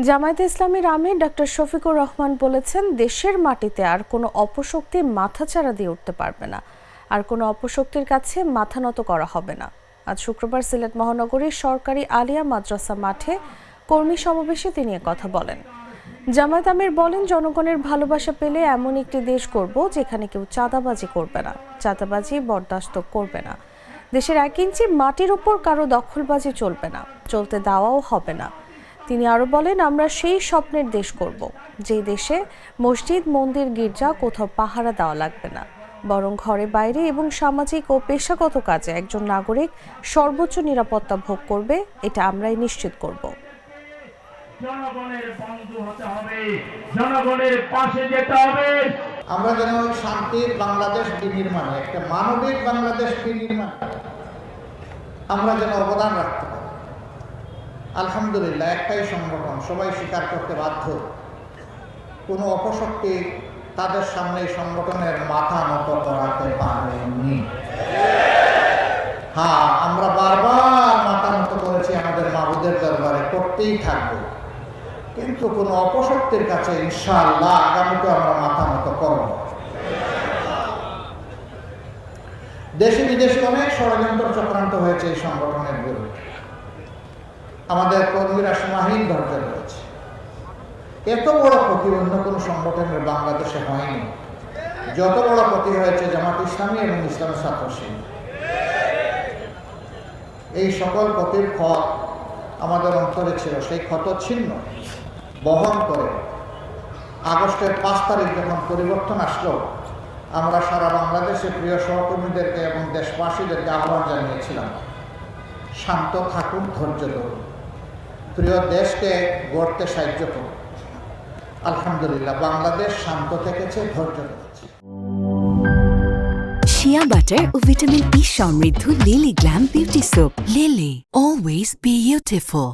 জামায়াতে ইসলামীর আমির ডক্টর শফিকুর রহমান বলেছেন, দেশের মাটিতে আর কোনো অপশক্তি মাথাচাড়া দিয়ে উঠতে পারবে না, আর কোনো অপশক্তির কাছে মাথা নত করা হবে না। আজ শুক্রবার সিলেট মহানগরীর সরকারি আলিয়া মাদ্রাসা মাঠে কর্মী সমাবেশে তিনি কথা বলেন। জামায়াত আমির বলেন, জনগণের ভালোবাসা পেলে এমন একটি দেশ করব যেখানে কেউ চাঁদাবাজি করবে না, চাঁদাবাজি বরদাস্ত করবে না। দেশের 1 ইঞ্চি মাটির উপর কারো দখলবাজি চলবে না, চলতে দেওয়াও হবে না। তিনি আরো বলেন, আমরা সেই স্বপ্নের দেশ করব যে দেশে মসজিদ, মন্দির, গির্জা কোথাও পাহারা দেওয়া লাগবে না, বরং ঘরে বাইরে এবং সামাজিক ও পেশাগত কাজে একজন নাগরিক সর্বোচ্চ নিরাপত্তা ভোগ করবে। এটা আমরাই নিশ্চিত করব। জনগণের বন্ধু হতে হবে, জনগণের পাশে যেতে হবে। আমরা যেন শান্তির বাংলাদেশ বিনির্মাণে, একটা মানবিক বাংলাদেশ বিনির্মাণে আমরা যেন অবদান রাখতে পারি। আলহামদুলিল্লাহ, একটাই সংগঠন, সবাই স্বীকার করতে বাধ্য, কোনো অপশক্তি তাদের সামনে সংগঠনের মাথা নত করাতে পারেনি। হ্যাঁ, আমরা বারবার মাথা নত করেছি আমাদের মাবুদের দরবারে, করতেই থাকবো, কিন্তু কোনো অপশক্তির কাছে ইনশাআল্লাহ আগামীতে আমরা মাথা নত করব। দেশে বিদেশে অনেক ষড়যন্ত্র চক্রান্ত হয়েছে এই সংগঠনের বিরুদ্ধে। আমাদের কর্মীরা সীমাহীন ধৈর্য রয়েছে। এত বড় ক্ষতি অন্য কোনো সংগঠনের বাংলাদেশে হয়নি যত বড় ক্ষতি হয়েছে জামাত ইসলামী এবং ইসলামী ছাত্র শিবির। এই সকল ক্ষতির ফল আমাদের অন্তরে ছিল, সেই ক্ষত ছিন্ন বহন করে আগস্টের 5 তারিখ যখন পরিবর্তন আসলো, আমরা সারা বাংলাদেশে প্রিয় সহকর্মীদেরকে এবং দেশবাসীদেরকে আহ্বান জানিয়েছিলাম, শান্ত থাকুন, ধৈর্য ধরুন, প্রিয় দেশকে গড়তে সাহায্য করুন। আলহামদুলিল্লাহ, বাংলাদেশ শান্ত থেকেছে, ধৈর্য ধরেছে। শিয়া বাটার ও ভিটামিন ই সমৃদ্ধ lily glam beauty soap. Lily, always beautiful.